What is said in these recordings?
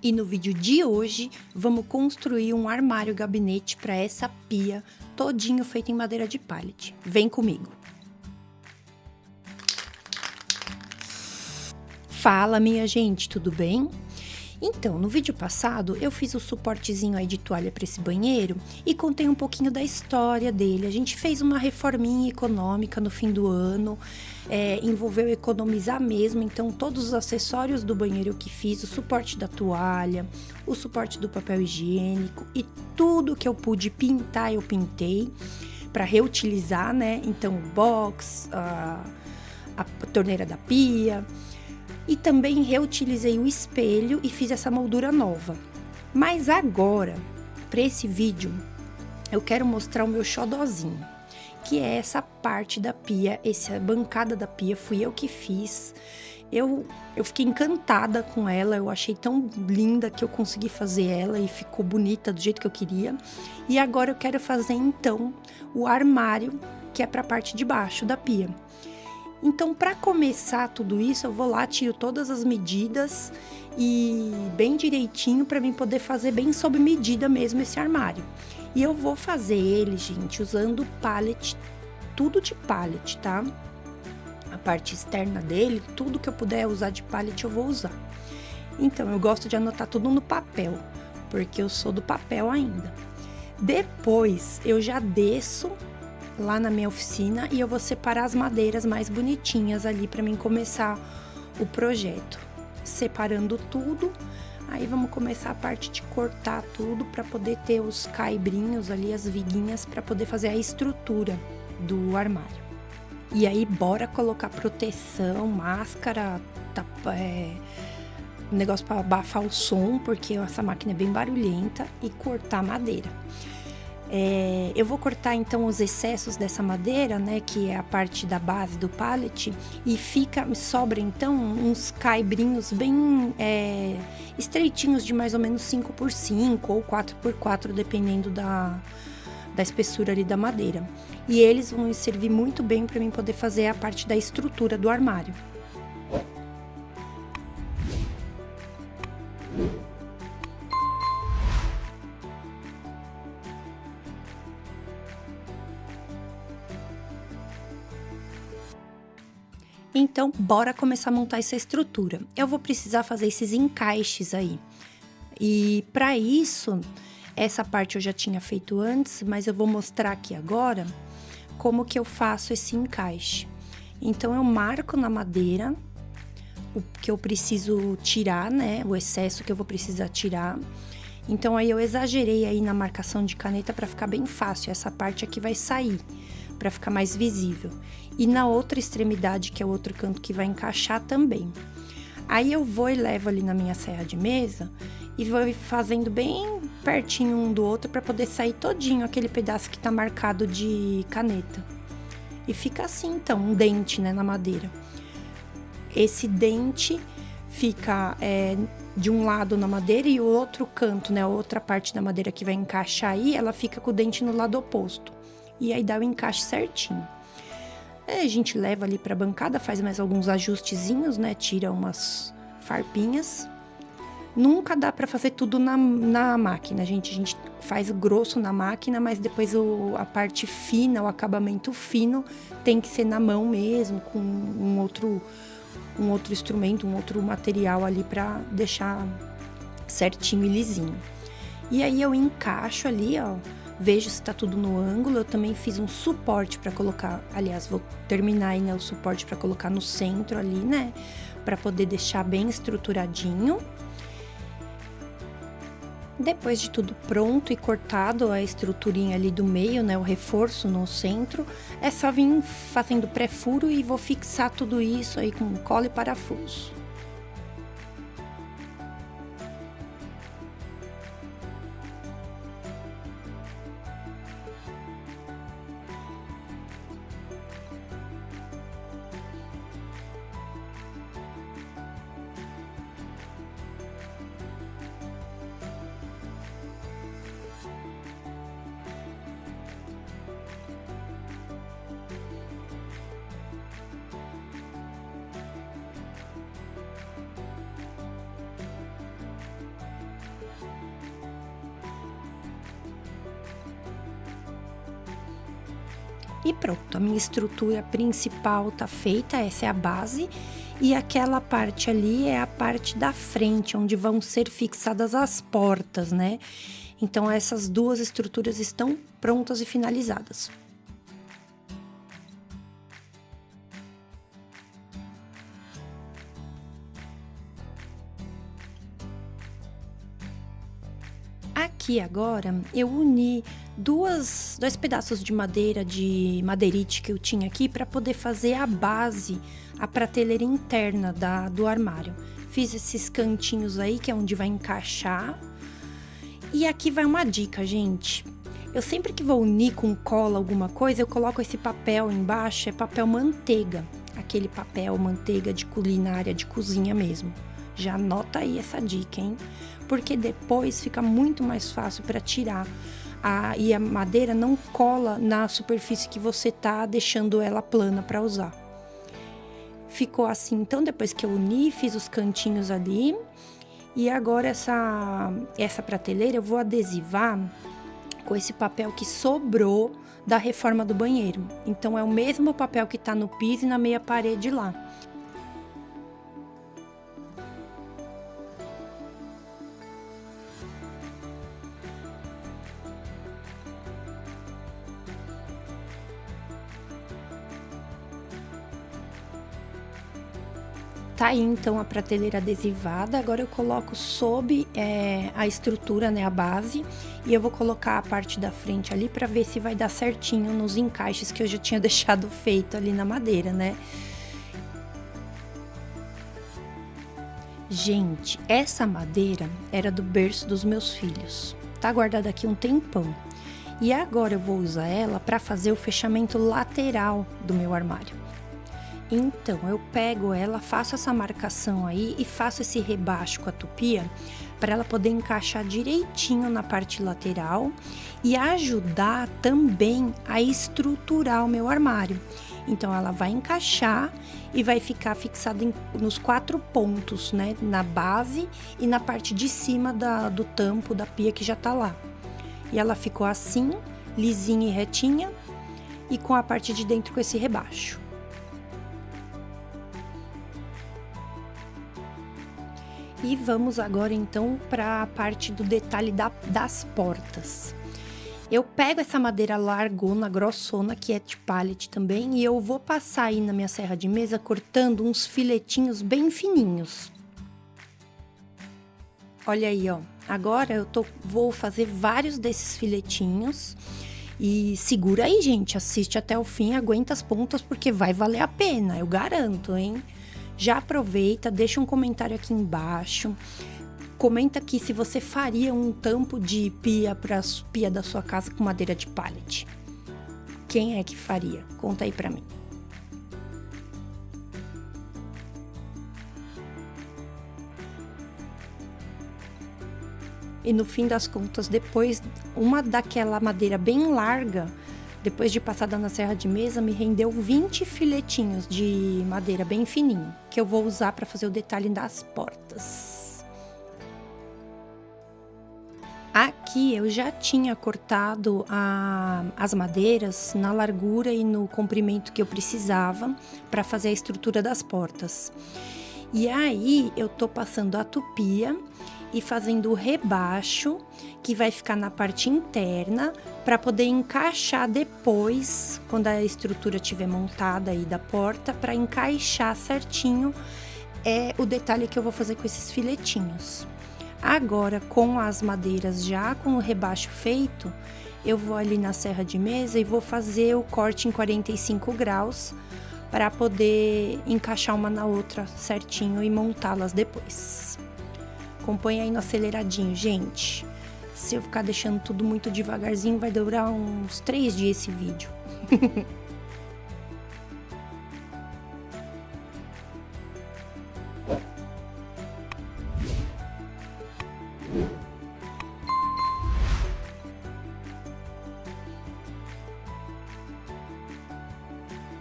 E no vídeo de hoje, vamos construir um armário gabinete para essa pia, todinho feito em madeira de pallet. Vem comigo! Fala, minha gente, tudo bem? Então, no vídeo passado, eu fiz o suportezinho aí de toalha para esse banheiro e contei um pouquinho da história dele. A gente fez uma reforminha econômica no fim do ano, envolveu economizar mesmo, então todos os acessórios do banheiro eu que fiz, o suporte da toalha, o suporte do papel higiênico e tudo que eu pude pintar, eu pintei para reutilizar, né? Então, o box, a torneira da pia. E também reutilizei o espelho e fiz essa moldura nova. Mas agora, para esse vídeo, eu quero mostrar o meu xodozinho, que é essa parte da pia, essa bancada da pia, fui eu que fiz. Eu fiquei encantada com ela, eu achei tão linda que eu consegui fazer ela e ficou bonita do jeito que eu queria. E agora eu quero fazer então o armário, que é para a parte de baixo da pia. Então, para começar tudo isso, eu vou lá, tiro todas as medidas e bem direitinho para mim poder fazer bem sob medida mesmo esse armário. E eu vou fazer ele, gente, usando pallet, tudo de pallet, tá? A parte externa dele, tudo que eu puder usar de pallet eu vou usar. Então, eu gosto de anotar tudo no papel, porque eu sou do papel ainda. Depois, eu já desço lá na minha oficina e eu vou separar as madeiras mais bonitinhas ali para mim começar o projeto. Separando tudo, aí vamos começar a parte de cortar tudo para poder ter os caibrinhos ali, as viguinhas, para poder fazer a estrutura do armário. E aí bora colocar proteção, máscara, negócio para abafar o som, porque essa máquina é bem barulhenta, e cortar madeira. Eu vou cortar então os excessos dessa madeira, né, que é a parte da base do pallet, e sobra então uns caibrinhos bem estreitinhos, de mais ou menos 5x5 ou 4x4, dependendo da espessura ali da madeira. E eles vão servir muito bem para mim poder fazer a parte da estrutura do armário. Então, bora começar a montar essa estrutura. Eu vou precisar fazer esses encaixes aí. E para isso, essa parte eu já tinha feito antes, mas eu vou mostrar aqui agora como que eu faço esse encaixe. Então, eu marco na madeira o que eu preciso tirar, né? O excesso que eu vou precisar tirar. Então, aí eu exagerei aí na marcação de caneta para ficar bem fácil. Essa parte aqui vai sair, para ficar mais visível. E na outra extremidade, que é o outro canto que vai encaixar também. Aí eu vou e levo ali na minha serra de mesa e vou fazendo bem pertinho um do outro para poder sair todinho aquele pedaço que tá marcado de caneta. E fica assim então, um dente, né, na madeira. Esse dente fica de um lado na madeira e o outro canto, né, a outra parte da madeira que vai encaixar aí, ela fica com o dente no lado oposto. E aí dá o encaixe certinho. Aí a gente leva ali pra bancada, faz mais alguns ajustezinhos, né? Tira umas farpinhas. Nunca dá pra fazer tudo na máquina, gente. A gente faz grosso na máquina, mas depois a parte fina, o acabamento fino, tem que ser na mão mesmo, com um outro instrumento, um outro material ali pra deixar certinho e lisinho. E aí eu encaixo ali, ó. Vejo se tá tudo no ângulo. Eu também fiz um suporte para colocar, aliás, vou terminar aí, né, o suporte para colocar no centro ali, né, para poder deixar bem estruturadinho. Depois de tudo pronto e cortado a estruturinha ali do meio, né, o reforço no centro, é só vir fazendo pré-furo e vou fixar tudo isso aí com cola e parafuso. E pronto, a minha estrutura principal tá feita, essa é a base. E aquela parte ali é a parte da frente, onde vão ser fixadas as portas, né? Então, essas duas estruturas estão prontas e finalizadas. Aqui agora eu uni dois pedaços de madeira, de madeirite que eu tinha aqui para poder fazer a base, a prateleira interna do armário. Fiz esses cantinhos aí que é onde vai encaixar. E aqui vai uma dica, gente. Eu sempre que vou unir com cola alguma coisa, eu coloco esse papel embaixo, é papel manteiga. Aquele papel manteiga de culinária, de cozinha mesmo. Já anota aí essa dica, hein? Porque depois fica muito mais fácil para tirar. E a madeira não cola na superfície que você tá deixando ela plana para usar. Ficou assim, então depois que eu uni, fiz os cantinhos ali. E agora essa prateleira eu vou adesivar com esse papel que sobrou da reforma do banheiro. Então é o mesmo papel que tá no piso e na meia parede lá. Tá aí então a prateleira adesivada, agora eu coloco sob a estrutura, né, a base, e eu vou colocar a parte da frente ali para ver se vai dar certinho nos encaixes que eu já tinha deixado feito ali na madeira, né? Gente, essa madeira era do berço dos meus filhos, tá guardada aqui um tempão. E agora eu vou usar ela para fazer o fechamento lateral do meu armário. Então, eu pego ela, faço essa marcação aí e faço esse rebaixo com a tupia para ela poder encaixar direitinho na parte lateral e ajudar também a estruturar o meu armário. Então, ela vai encaixar e vai ficar fixada nos 4 pontos, né? Na base e na parte de cima do tampo da pia que já tá lá. E ela ficou assim, lisinha e retinha e com a parte de dentro com esse rebaixo. E vamos agora então para a parte do detalhe das portas. Eu pego essa madeira largona, grossona, que é de pallet também, e eu vou passar aí na minha serra de mesa cortando uns filetinhos bem fininhos. Olha aí, ó. Agora vou fazer vários desses filetinhos. E segura aí, gente. Assiste até o fim, aguenta as pontas, porque vai valer a pena, eu garanto, hein? Já aproveita, deixa um comentário aqui embaixo. Comenta aqui se você faria um tampo de pia para pia da sua casa com madeira de pallet. Quem é que faria? Conta aí pra mim. E no fim das contas, depois, uma daquela madeira bem larga, depois de passada na serra de mesa, me rendeu 20 filetinhos de madeira bem fininho, que eu vou usar para fazer o detalhe das portas. Aqui eu já tinha cortado as madeiras na largura e no comprimento que eu precisava para fazer a estrutura das portas. E aí eu tô passando a tupia e fazendo o rebaixo, que vai ficar na parte interna, para poder encaixar depois, quando a estrutura estiver montada aí da porta, para encaixar certinho o detalhe que eu vou fazer com esses filetinhos. Agora, com as madeiras já com o rebaixo feito, eu vou ali na serra de mesa e vou fazer o corte em 45 graus, para poder encaixar uma na outra certinho e montá-las depois. Acompanha aí no aceleradinho, gente. Se eu ficar deixando tudo muito devagarzinho, vai durar uns 3 dias esse vídeo.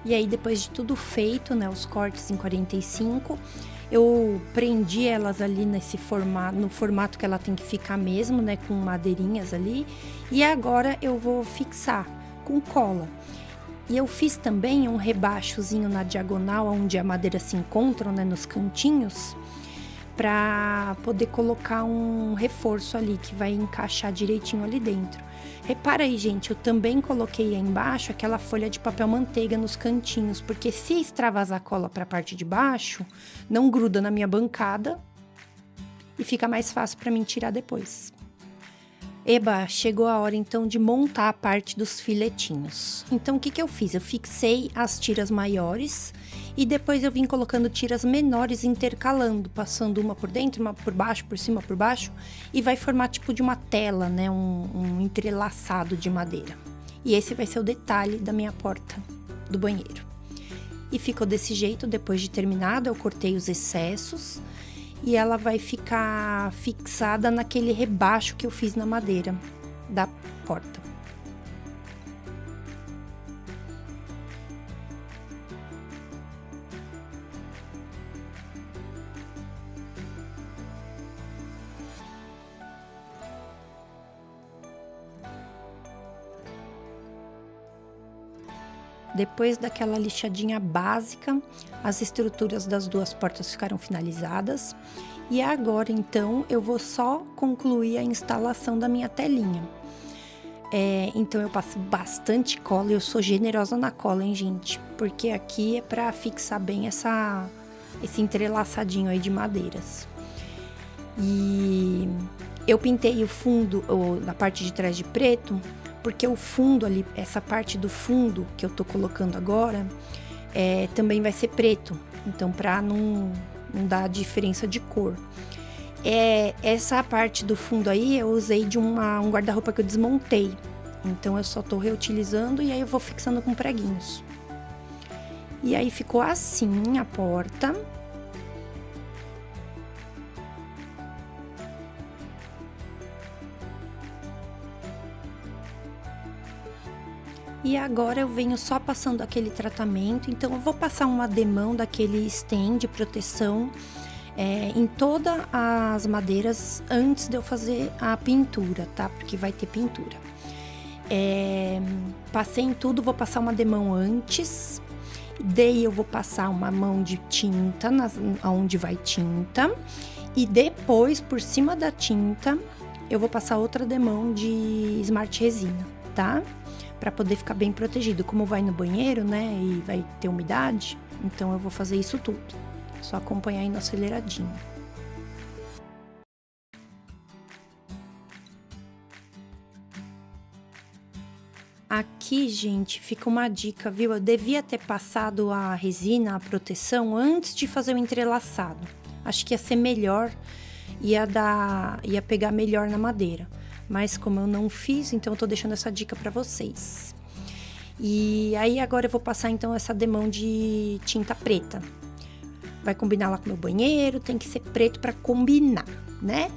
E aí, depois de tudo feito, né, os cortes em 45, eu prendi elas ali no formato que ela tem que ficar mesmo, né, com madeirinhas ali. E agora eu vou fixar com cola. E eu fiz também um rebaixozinho na diagonal, onde a madeira se encontra, né, nos cantinhos, para poder colocar um reforço ali que vai encaixar direitinho ali dentro. Repara aí, gente, eu também coloquei aí embaixo aquela folha de papel manteiga nos cantinhos, porque se extravasar a cola para a parte de baixo, não gruda na minha bancada e fica mais fácil para mim tirar depois. Eba, chegou a hora então de montar a parte dos filetinhos. Então o que que eu fiz? Eu fixei as tiras maiores e depois eu vim colocando tiras menores intercalando, passando uma por dentro, uma por baixo, por cima, por baixo, e vai formar tipo de uma tela, né? Um entrelaçado de madeira. E esse vai ser o detalhe da minha porta do banheiro. E ficou desse jeito. Depois de terminado, eu cortei os excessos e ela vai ficar fixada naquele rebaixo que eu fiz na madeira da porta. Depois daquela lixadinha básica, as estruturas das duas portas ficaram finalizadas. E agora, então, eu vou só concluir a instalação da minha telinha. Então, eu passo bastante cola e eu sou generosa na cola, hein, gente? Porque aqui é pra fixar bem esse entrelaçadinho aí de madeiras. E eu pintei o fundo, na parte de trás de preto, porque o fundo ali, essa parte do fundo que eu tô colocando agora, também vai ser preto. Então, pra não dar diferença de cor. Essa parte do fundo aí, eu usei de um guarda-roupa que eu desmontei. Então, eu só tô reutilizando e aí eu vou fixando com preguinhos. E aí, ficou assim a porta. E agora eu venho só passando aquele tratamento, então eu vou passar um ademão daquele stem de proteção em todas as madeiras antes de eu fazer a pintura, tá? Porque vai ter pintura. Passei em tudo, vou passar um ademão antes, daí eu vou passar uma mão de tinta onde vai tinta, e depois, por cima da tinta, eu vou passar outra ademão de Smart Resina, tá? Para poder ficar bem protegido. Como vai no banheiro, né, e vai ter umidade, então eu vou fazer isso tudo. Só acompanhar aí no aceleradinho. Aqui, gente, fica uma dica, viu? Eu devia ter passado a resina, a proteção, antes de fazer o entrelaçado. Acho que ia ser melhor, ia pegar melhor na madeira. Mas como eu não fiz, então eu tô deixando essa dica pra vocês. E aí agora eu vou passar então essa demão de tinta preta. Vai combinar lá com o meu banheiro, tem que ser preto pra combinar, né?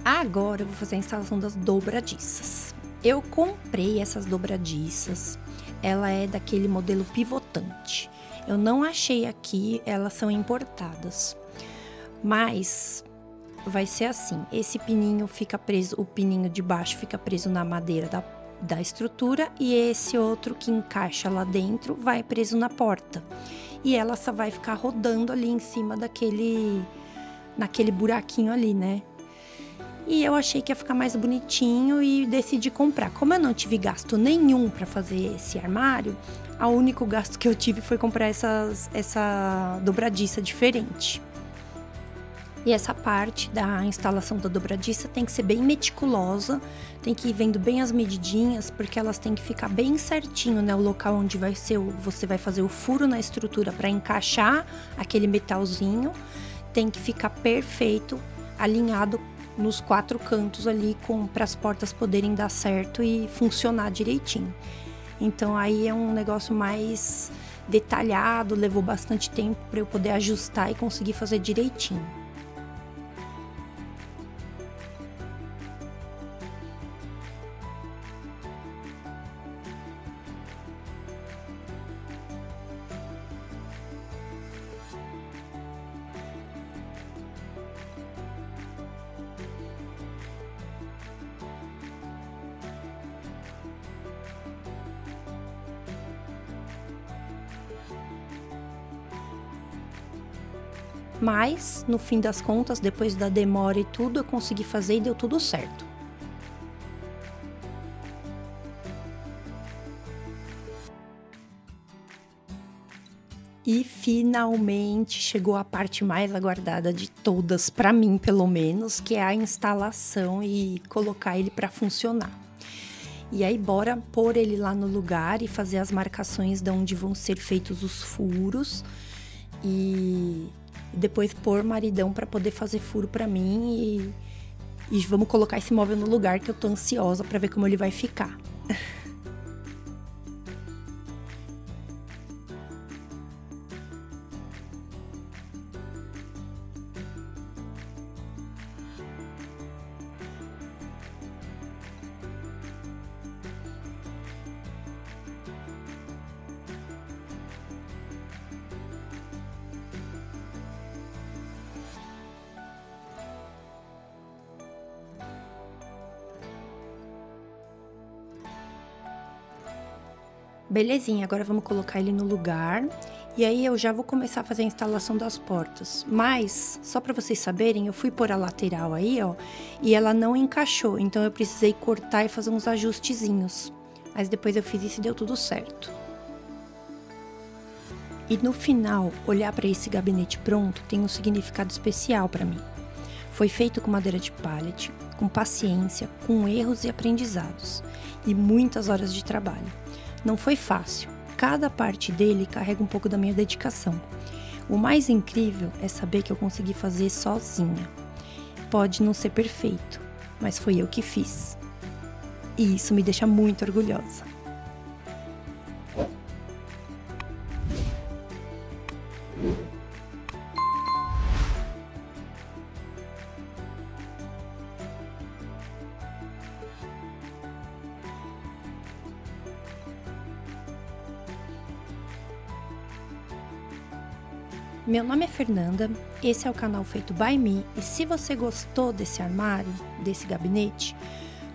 Agora eu vou fazer a instalação das dobradiças. Eu comprei essas dobradiças, ela é daquele modelo pivotante. Eu não achei aqui, elas são importadas. Mas vai ser assim, esse pininho fica preso, o pininho de baixo fica preso na madeira da estrutura e esse outro que encaixa lá dentro vai preso na porta. E ela só vai ficar rodando ali em cima naquele buraquinho ali, né? E eu achei que ia ficar mais bonitinho e decidi comprar. Como eu não tive gasto nenhum para fazer esse armário, o único gasto que eu tive foi comprar essa dobradiça diferente. E essa parte da instalação da dobradiça tem que ser bem meticulosa, tem que ir vendo bem as medidinhas, porque elas têm que ficar bem certinho, né? O local onde você vai fazer o furo na estrutura para encaixar aquele metalzinho, tem que ficar perfeito, alinhado nos 4 cantos ali, para as portas poderem dar certo e funcionar direitinho. Então aí é um negócio mais detalhado, levou bastante tempo para eu poder ajustar e conseguir fazer direitinho. Mas, no fim das contas, depois da demora e tudo, eu consegui fazer e deu tudo certo. E finalmente chegou a parte mais aguardada de todas, para mim pelo menos, que é a instalação e colocar ele para funcionar. E aí bora pôr ele lá no lugar e fazer as marcações de onde vão ser feitos os furos e depois pôr maridão para poder fazer furo para mim e vamos colocar esse móvel no lugar, que eu tô ansiosa para ver como ele vai ficar. Belezinha, agora vamos colocar ele no lugar. E aí eu já vou começar a fazer a instalação das portas. Mas, só para vocês saberem, eu fui pôr a lateral aí, ó, e ela não encaixou. Então eu precisei cortar e fazer uns ajustezinhos. Mas depois eu fiz isso e deu tudo certo. E no final, olhar para esse gabinete pronto tem um significado especial para mim. Foi feito com madeira de pallet, com paciência, com erros e aprendizados. E muitas horas de trabalho. Não foi fácil, cada parte dele carrega um pouco da minha dedicação. O mais incrível é saber que eu consegui fazer sozinha. Pode não ser perfeito, mas foi eu que fiz. E isso me deixa muito orgulhosa. Meu nome é Fernanda, esse é o canal Feito by Me e se você gostou desse armário, desse gabinete,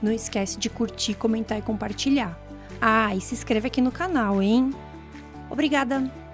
não esquece de curtir, comentar e compartilhar. Ah, e se inscreve aqui no canal, hein? Obrigada!